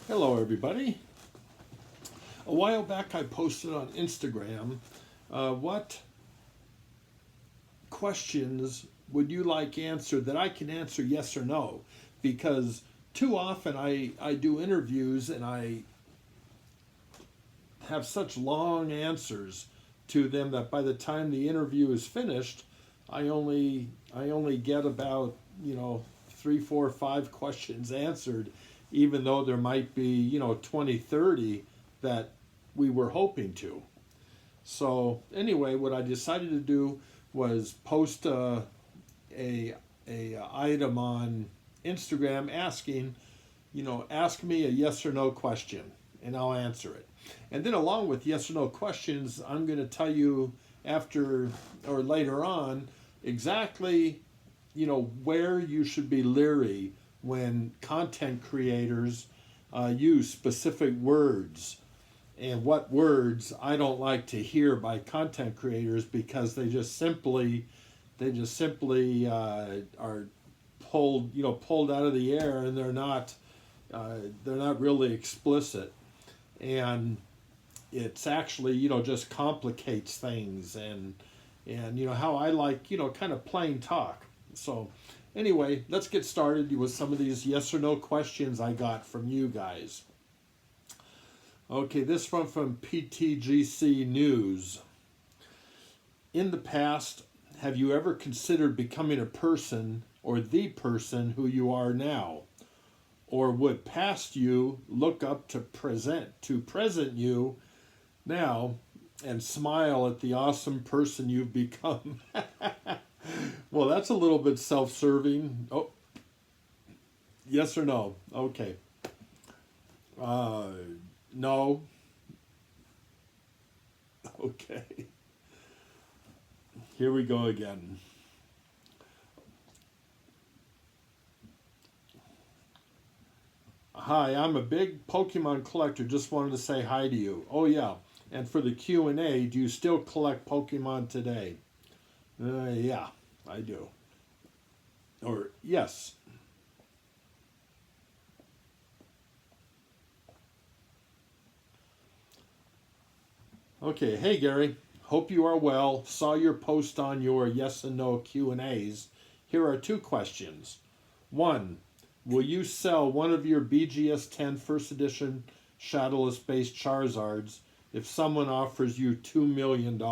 Hello, everybody. A while back, I posted on Instagram what questions would you like answered that I can answer yes or no? Because too often I do interviews and I have such long answers to them that by the time the interview is finished, I only get about 3, 4, 5 questions answered, even though there might be 20, 30 that we were hoping to. So anyway, what I decided to do was post a, a item on Instagram asking, ask me a yes or no question, and I'll answer it. And then along with yes or no questions, I'm going to tell you after or later on exactly, where you should be leery when content creators use specific words, and what words I don't like to hear by content creators because they just simply are pulled out of the air, and they're not really explicit, and it's actually just complicates things, and how I like kind of plain talk. So anyway, let's get started with some of these yes or no questions I got from you guys. Okay, this one from PTGC News. In the past, have you ever considered becoming a person or the person who you are now? Or would past you look up to present you now and smile at the awesome person you've become? Well, that's a little bit self-serving. Oh, yes or no? Okay. Uh, no. Okay. Here we go again. Hi, I'm a big Pokemon collector. Just wanted to say hi to you. Oh yeah. And for the Q&A, do you still collect Pokemon today? Yeah, I do. Or yes. Okay, hey Gary. Hope you are well. Saw your post on your yes and no Q&As. Here are 2 questions. 1, will you sell one of your BGS 10 first edition shadowless based Charizards if someone offers you $2 million?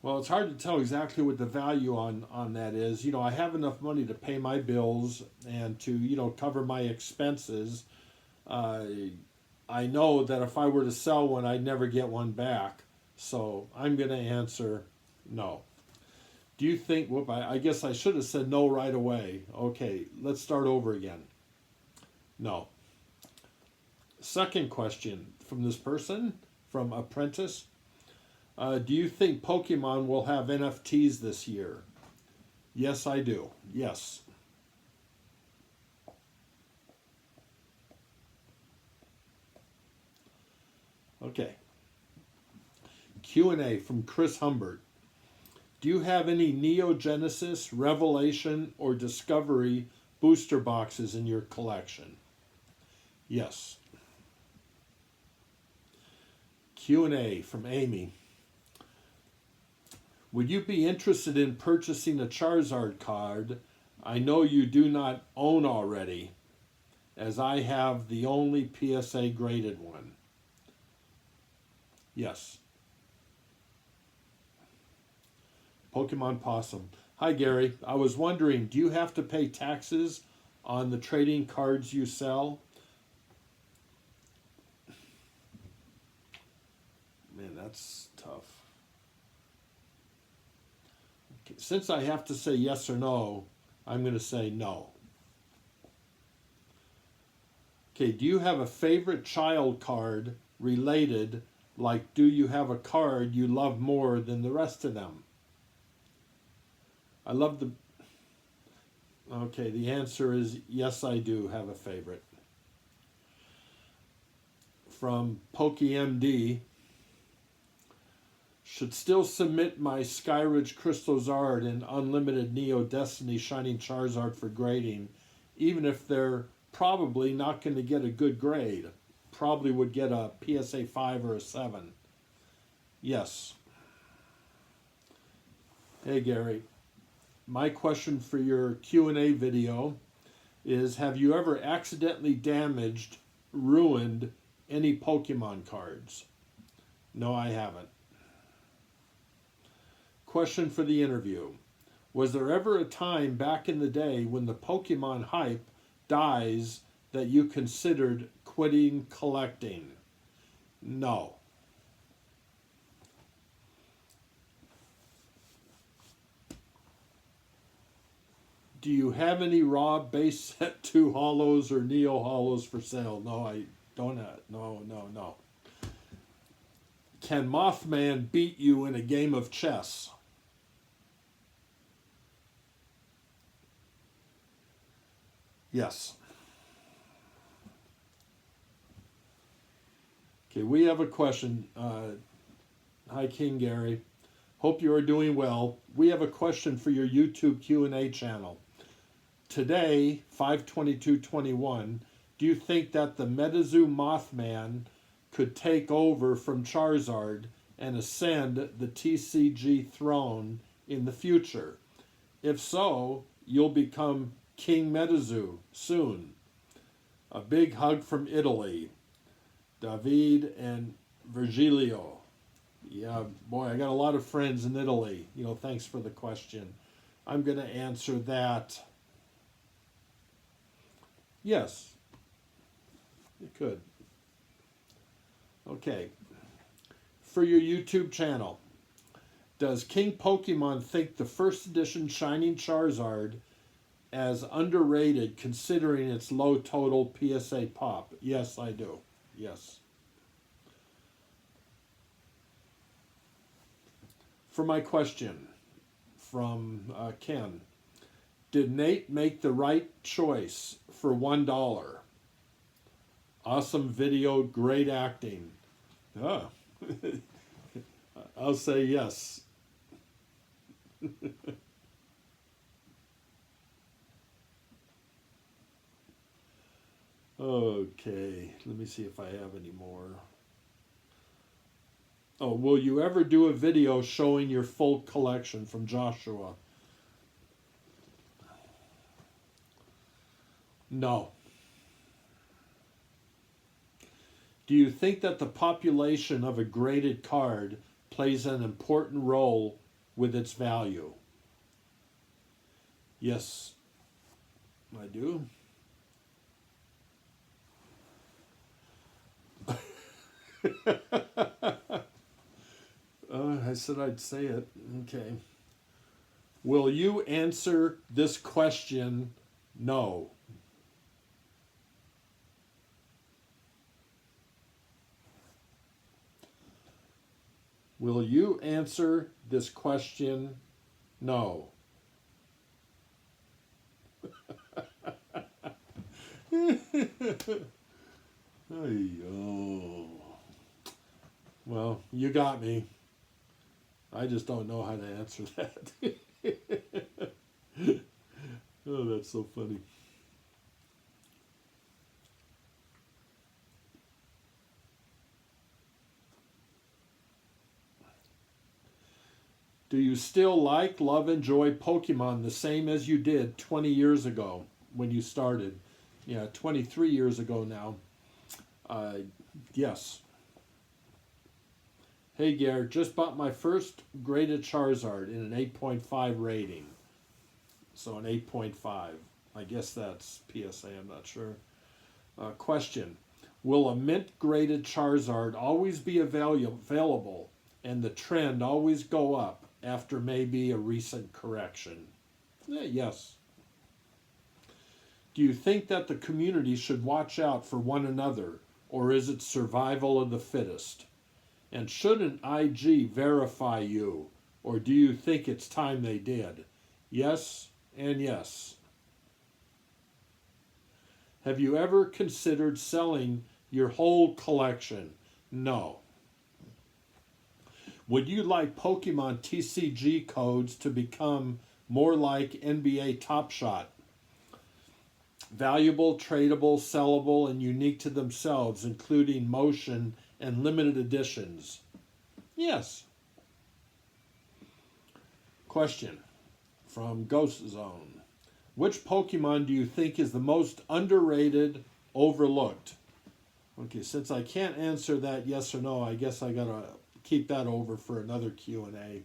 Well, it's hard to tell exactly what the value on that is. I have enough money to pay my bills and to, cover my expenses. Uh, I know that if I were to sell one, I'd never get one back. So I'm going to answer no. Do you think, whoop, I guess I should have said no right away. Okay, let's start over again. No. Second question from this person, from Apprentice. Do you think Pokemon will have NFTs this year? Yes, I do. Yes. Okay. Q&A from Chris Humbert. Do you have any Neo Genesis, Revelation, or Discovery booster boxes in your collection? Yes. Q&A from Amy. Would you be interested in purchasing a Charizard card I know you do not own already, as I have the only PSA graded one? Yes. Pokemon Possum. Hi Gary, I was wondering, do you have to pay taxes on the trading cards you sell? Man, that's tough. Okay, since I have to say yes or no, I'm going to say no. Okay, do you have a favorite child card related, like do you have a card you love more than the rest of them? I love the... Okay, the answer is yes, I do have a favorite. From PokeMD. Should still submit my Skyridge Crystal Zard and Unlimited Neo Destiny Shining Charizard for grading, even if they're probably not going to get a good grade. Probably would get a PSA 5 or a 7. Yes. Hey Gary, my question for your Q&A video is, have you ever accidentally damaged, ruined any Pokemon cards? No, I haven't. Question for the interview. Was there ever a time back in the day when the Pokemon hype dies that you considered quitting collecting? No. Do you have any raw base set 2 holos or neo holos for sale? No, I don't have. No. Can Mothman beat you in a game of chess? Yes. Okay, we have a question. Hi, King Gary. Hope you are doing well. We have a question for your YouTube Q&A channel. Today, 5/22/21, do you think that the Metazoo Mothman could take over from Charizard and ascend the TCG throne in the future? If so, you'll become King Metazoo soon. A big hug from Italy. David and Virgilio. Yeah, boy, I got a lot of friends in Italy. Thanks for the question. I'm going to answer that. Yes, it could. Okay. For your YouTube channel, does King Pokemon think the first edition Shining Charizard as underrated considering its low total PSA pop? Yes, I do. Yes. For my question from Ken, did Nate make the right choice for $1? Awesome video, great acting. Oh. I'll say yes. Okay, let me see if I have any more. Oh, will you ever do a video showing your full collection, from Joshua? No. Do you think that the population of a graded card plays an important role with its value? Yes, I do. I said I'd say it. Okay. Will you answer this question? No. Will you answer this question? No. Oh. Well, you got me. I just don't know how to answer that. Oh, that's so funny. Do you still like, love, enjoy Pokemon the same as you did 20 years ago when you started? Yeah, 23 years ago now. Yes. Hey, Gare, just bought my first graded Charizard in an 8.5 rating. So an 8.5. I guess that's PSA, I'm not sure. Question. Will a mint graded Charizard always be available and the trend always go up after maybe a recent correction? Yes. Do you think that the community should watch out for one another, or is it survival of the fittest? And shouldn't IG verify you, or do you think it's time they did? Yes and yes. Have you ever considered selling your whole collection? No. Would you like Pokemon TCG codes to become more like NBA Top Shot? Valuable, tradable, sellable, and unique to themselves, including motion and limited editions. Yes. Question from Ghost Zone. Which Pokemon do you think is the most underrated, overlooked? Okay, since I can't answer that yes or no, I guess I gotta keep that over for another Q&A.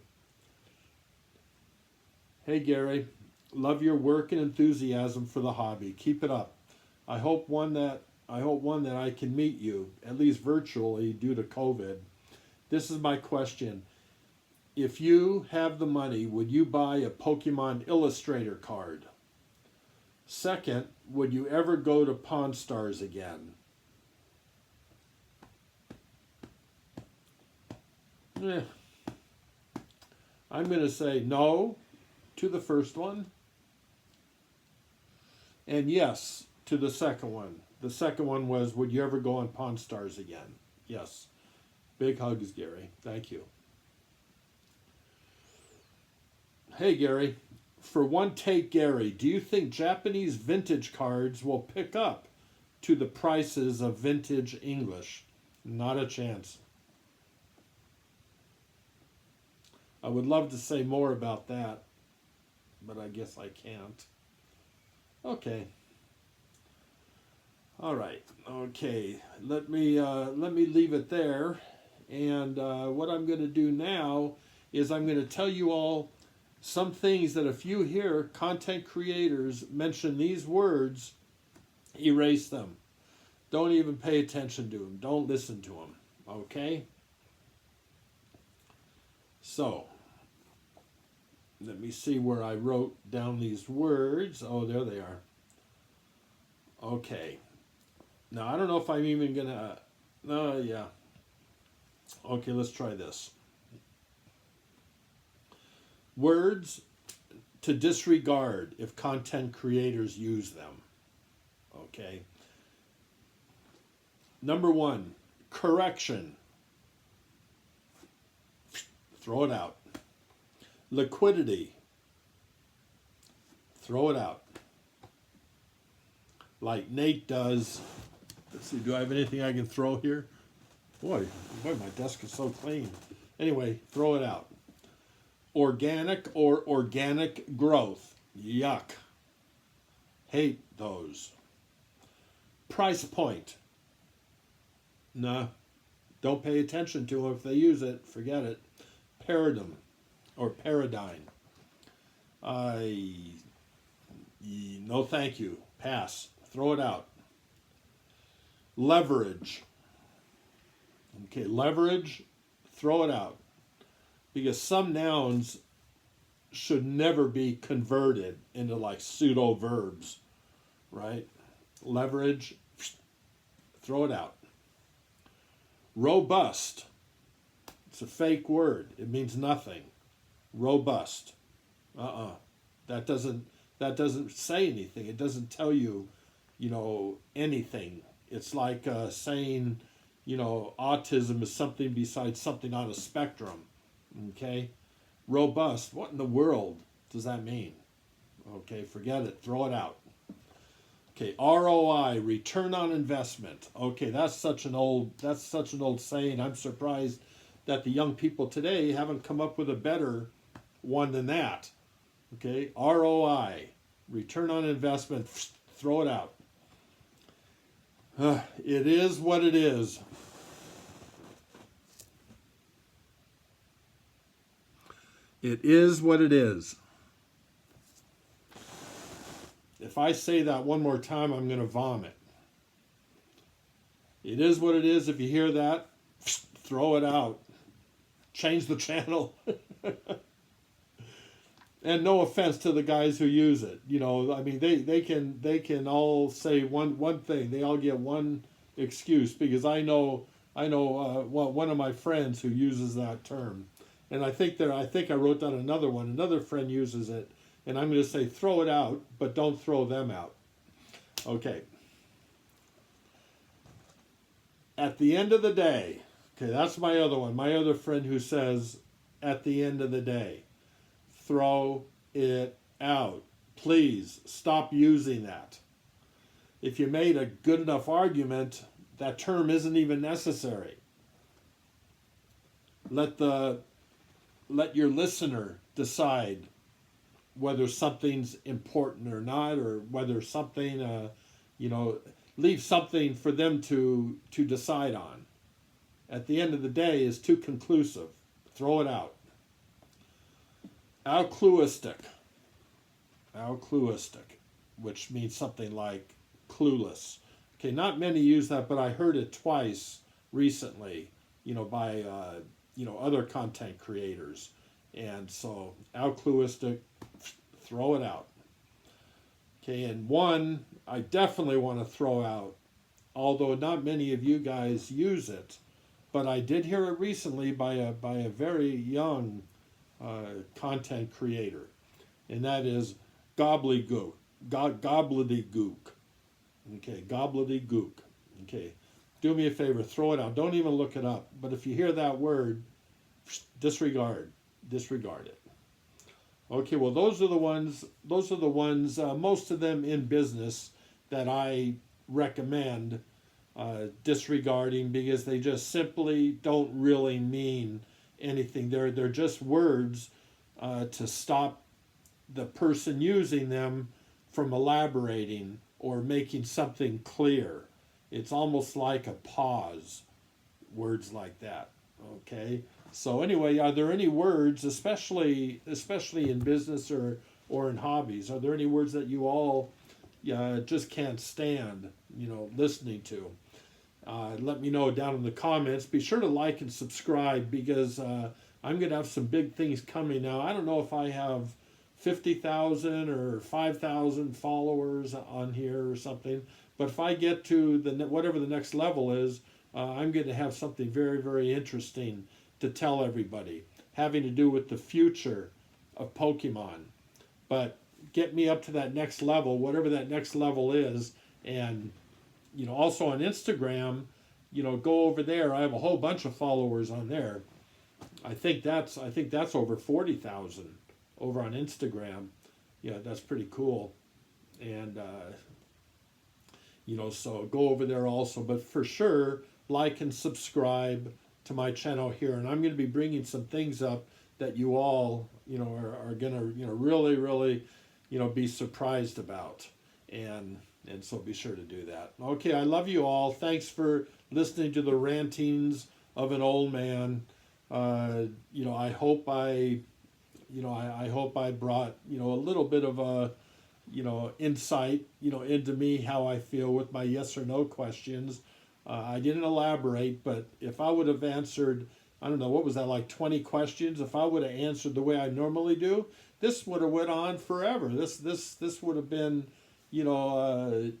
Hey Gary, love your work and enthusiasm for the hobby. Keep it up. I hope one that I can meet you, at least virtually due to COVID. This is my question. If you have the money, would you buy a Pokemon Illustrator card? Second, would you ever go to Pawn Stars again? I'm going to say no to the first one, and yes to the second one. The second one was, would you ever go on Pawn Stars again? Yes. Big hugs, Gary. Thank you. Hey, Gary. For one take, Gary, do you think Japanese vintage cards will pick up to the prices of vintage English? Not a chance. I would love to say more about that, but I guess I can't. Okay. All right. Okay. Let me leave it there. And what I'm going to do now is I'm going to tell you all some things that if you hear content creators mention these words, erase them. Don't even pay attention to them. Don't listen to them. Okay? So, let me see where I wrote down these words. Oh, there they are. Okay. Now, I don't know if I'm even going to... yeah. Okay, let's try this. Words to disregard if content creators use them. Okay. Number 1, correction. Throw it out. Liquidity. Throw it out. Like Nate does. Let's see, do I have anything I can throw here? Boy, my desk is so clean. Anyway, throw it out. Organic or organic growth. Yuck. Hate those. Price point. Nah. Don't pay attention to them if they use it. Forget it. Paradigm or paradigm. No thank you. Pass. Throw it out. Leverage. Okay, leverage, throw it out. Because some nouns should never be converted into like pseudo verbs, right? Leverage, throw it out. Robust. It's a fake word. It means nothing. Robust. That doesn't say anything. It doesn't tell you, anything. It's like saying, autism is something besides something on a spectrum. Okay? Robust. What in the world does that mean? Okay, forget it. Throw it out. Okay, ROI, return on investment. Okay, that's such an old saying. I'm surprised that the young people today haven't come up with a better one than that. Okay, ROI, return on investment. Throw it out. It is what it is. It is what it is. If I say that one more time, I'm going to vomit. It is what it is. If you hear that, throw it out. Change the channel. And no offense to the guys who use it. They can all say one thing. They all get one excuse because I know one of my friends who uses that term. And I think I wrote down another one. Another friend uses it. And I'm going to say throw it out, but don't throw them out. Okay. At the end of the day, okay, that's my other one. My other friend who says, at the end of the day, throw it out. Please stop using that. if you made a good enough argument, that term isn't even necessary. Let your listener decide whether something's important or not, or whether something, leave something for them to decide on. At the end of the day, is too conclusive. Throw it out. Altruistic, which means something like clueless. Okay, not many use that, but I heard it twice recently, by other content creators. And so altruistic, throw it out. Okay, and one I definitely want to throw out, although not many of you guys use it, but I did hear it recently by a very young content creator, and that is gobbledygook. Gobbledygook. Okay, gobbledygook. Okay, do me a favor, throw it out. Don't even look it up. But if you hear that word, disregard it. Okay, well, those are the ones. Most of them in business that I recommend disregarding, because they just simply don't really mean anything. They're just words to stop the person using them from elaborating or making something clear. It's almost like a pause, words like that. Okay, so anyway, are there any words, especially in business or in hobbies, are there any words that you all just can't stand listening to? Let me know down in the comments. Be sure to like and subscribe, because I'm going to have some big things coming now. I don't know if I have 50,000 or 5,000 followers on here or something, but if I get to whatever the next level is, I'm going to have something very, very interesting to tell everybody, having to do with the future of Pokemon. But get me up to that next level, whatever that next level is. And also on Instagram, go over there. I have a whole bunch of followers on there. I think that's over 40,000 over on Instagram. Yeah, that's pretty cool. And so go over there also. But for sure, like and subscribe to my channel here. And I'm going to be bringing some things up that you all are going to really, really be surprised about. And so be sure to do that. Okay, I love you all. Thanks for listening to the rantings of an old man. I hope I brought a little bit of a insight into me, how I feel with my yes or no questions. I didn't elaborate, but if I would have answered, I don't know, what was that, like 20 questions? If I would have answered the way I normally do, this would have went on forever. This would have been, I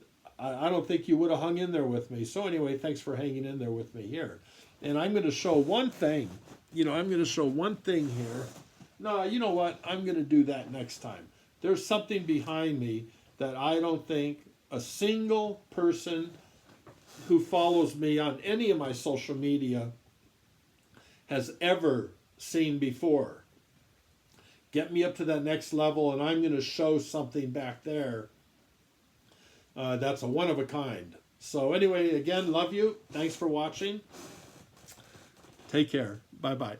don't think you would have hung in there with me. So anyway, thanks for hanging in there with me here. And I'm going to show one thing. I'm going to show one thing here. No, you know what? I'm going to do that next time. There's something behind me that I don't think a single person who follows me on any of my social media has ever seen before. Get me up to that next level, and I'm going to show something back there that's a one of a kind. So anyway, again, love you. Thanks for watching. Take care. Bye-bye.